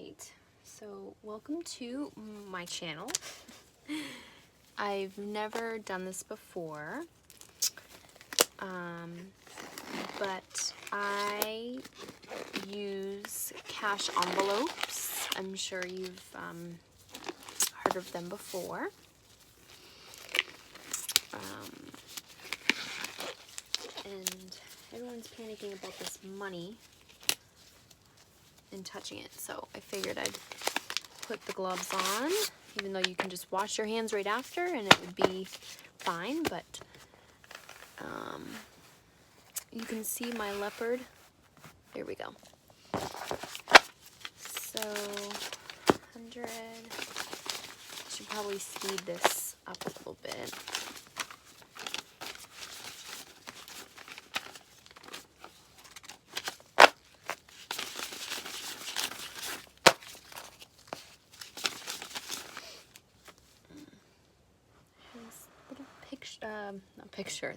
Alright, so welcome to my channel. I've never done this before, but I use cash envelopes. I'm sure you've heard of them before. And everyone's panicking about this money and touching it, so I figured I'd put the gloves on, even though you can just wash your hands right after and it would be fine. But you can see my leopard. There we go. So 100. I should probably speed this up a little bit.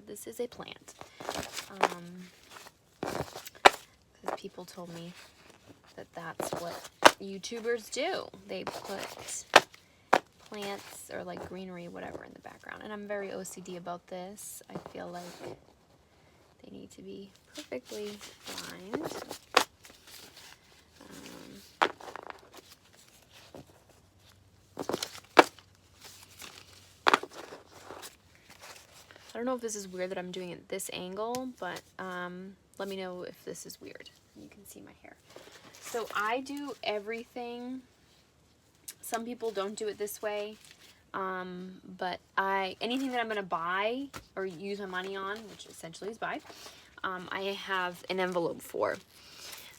This is a plant. Because people told me that that's what YouTubers do. They put plants or like greenery, whatever, in the background. And I'm very OCD about this. I feel like they need to be perfectly lined. I don't know if this is weird that I'm doing it this angle, but let me know if this is weird. You can see my hair. So I do everything. Some people don't do it this way, but anything that I'm gonna buy or use my money on, which essentially is buy, I have an envelope for.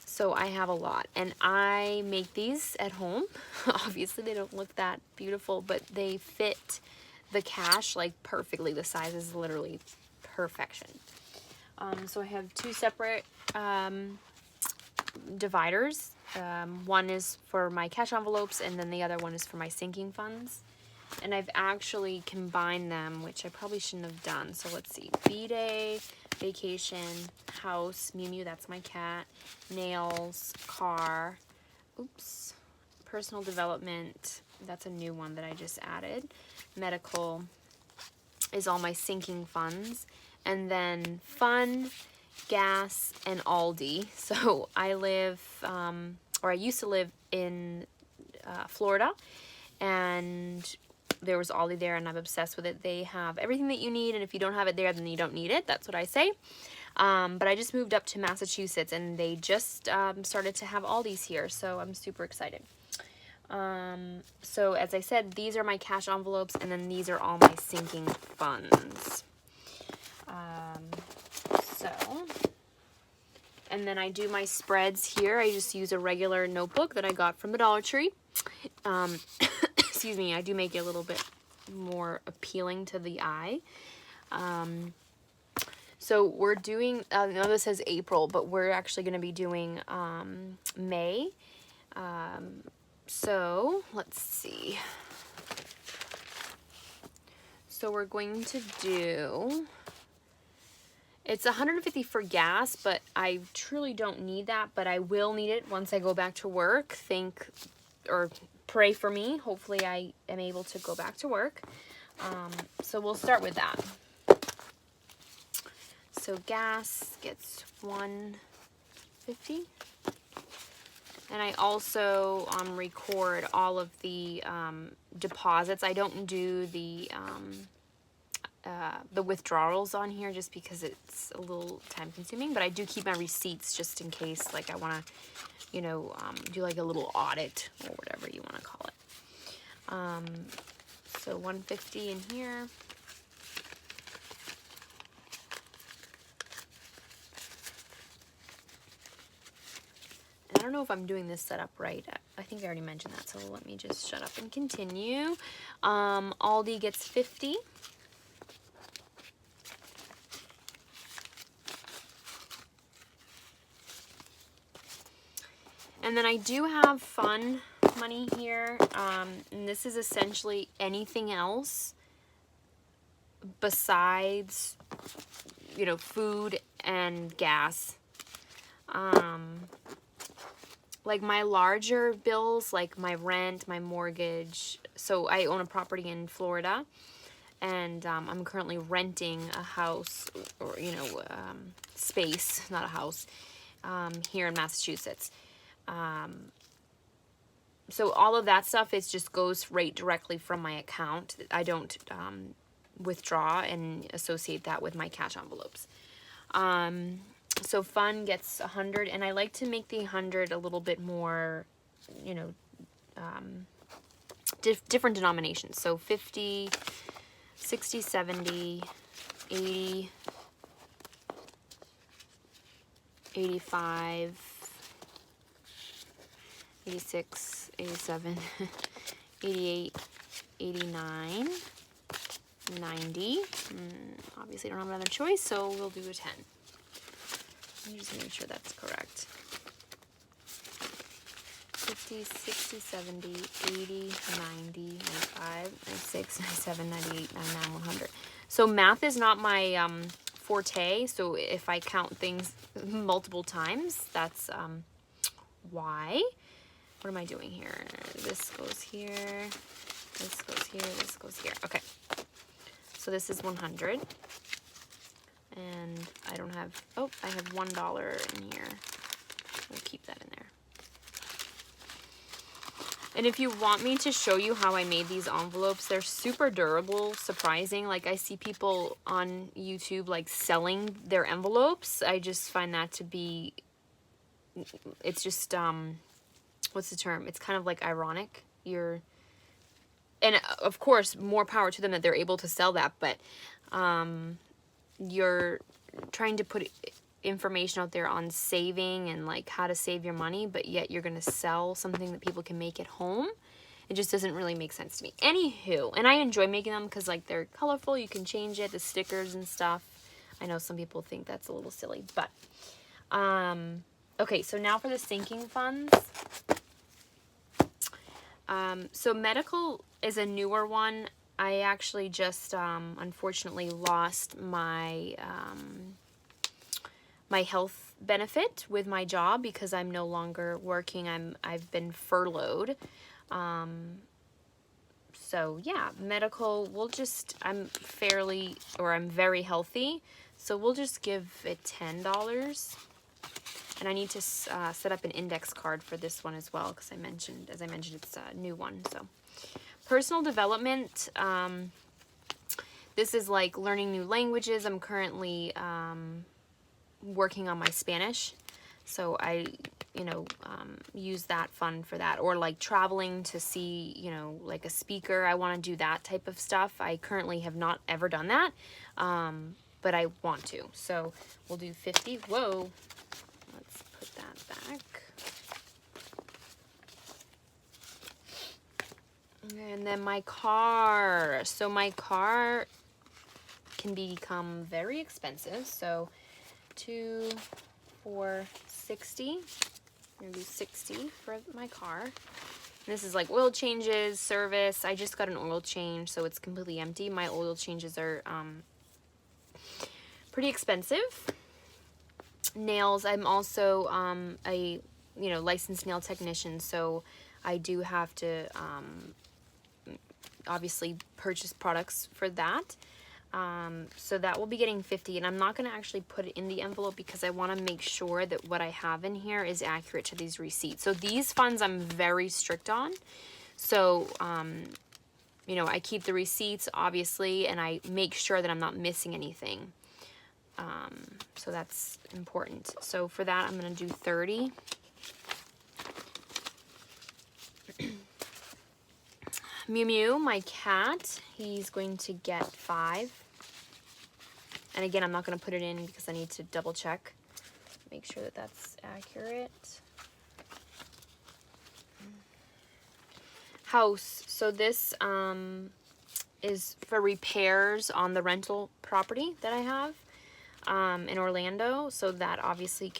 So I have a lot, and I make these at home. Obviously they don't look that beautiful, but they fit the cash like perfectly. The size is literally perfection. So I have two separate dividers. One is for my cash envelopes, and then the other one is for my sinking funds. And I've actually combined them, which I probably shouldn't have done. So let's see. B-Day, vacation, house, Mew Mew, that's my cat, nails, car, oops, personal development, that's a new one that I just added. Medical is all my sinking funds. And then fun, gas, and Aldi. So I live, or I used to live in Florida, and there was Aldi there, and I'm obsessed with it. They have everything that you need, and if you don't have it there, then you don't need it. That's what I say. But I just moved up to Massachusetts, and they just started to have Aldi's here, so I'm super excited. So as I said, these are my cash envelopes, and then these are all my sinking funds. And then I do my spreads here. I just use a regular notebook that I got from the Dollar Tree. Excuse me, I do make it a little bit more appealing to the eye. So we're doing, I know this says April, but we're actually going to be doing May. So let's see. So we're going to do, it's 150 for gas, but I truly don't need that, but I will need it once I go back to work. Think or pray for me. Hopefully I am able to go back to work. So we'll start with that. So gas gets 150. And I also record all of the deposits. I don't do the withdrawals on here just because it's a little time consuming, but I do keep my receipts just in case, like I want to, you know, do like a little audit or whatever you want to call it. So 150 in here. I don't know if I'm doing this setup right. I think I already mentioned that, so let me just shut up and continue. Aldi gets 50. And then I do have fun money here, and this is essentially anything else besides, you know, food and gas. like my larger bills, like my rent, my mortgage. So I own a property in Florida, and I'm currently renting a house, or space, not a house, here in Massachusetts. So all of that stuff just goes right directly from my account. I don't withdraw and associate that with my cash envelopes. So fun gets 100, and I like to make the 100 a little bit more, different denominations. So 50, 60, 70, 80, 85, 86, 87, 88, 89, 90. Obviously, I don't have another choice, so we'll do a 10. Let me just make sure that's correct. 50, 60, 70, 80, 90, 95, 96, 97, 98, 99, 100. So math is not my forte, so if I count things multiple times, that's why. What am I doing here? This goes here, this goes here, this goes here. Okay, so this is 100. And I don't have, oh, I have $1 in here. I'll keep that in there. And if you want me to show you how I made these envelopes, they're super durable, surprising. Like I see people on YouTube like selling their envelopes. I just find that to be, it's just, what's the term? It's kind of like ironic. And of course, more power to them that they're able to sell that, but you're trying to put information out there on saving and like how to save your money, but yet you're going to sell something that people can make at home. It just doesn't really make sense to me. Anywho, and I enjoy making them because like they're colorful, you can change it, the stickers and stuff. I know some people think that's a little silly, but okay, so now for the sinking funds. So medical is a newer one. I actually just unfortunately lost my my health benefit with my job because I'm no longer working. I've been furloughed. So yeah, medical, I'm very healthy, so we'll just give it $10. And I need to set up an index card for this one as well, because as I mentioned, it's a new one. So personal development, this is like learning new languages. I'm currently working on my Spanish, so I use that fund for that, or like traveling to see like a speaker. I want to do that type of stuff. I currently have not ever done that, but I want to, so we'll do 50. Whoa, let's put that back. And then my car. So my car can become very expensive. So 2, 4, 60. I'm gonna do 60 for my car. And this is like oil changes, service. I just got an oil change, so it's completely empty. My oil changes are pretty expensive. Nails. I'm also a licensed nail technician, so I do have to obviously purchase products for that. So that will be getting 50, and I'm not going to actually put it in the envelope because I want to make sure that what I have in here is accurate to these receipts. So these funds I'm very strict on. So, I keep the receipts, obviously, and I make sure that I'm not missing anything. So that's important. So for that, I'm going to do 30. Mew Mew, my cat, he's going to get 5. And again, I'm not going to put it in because I need to double check, make sure that that's accurate. House. So this is for repairs on the rental property that I have in Orlando. So that obviously can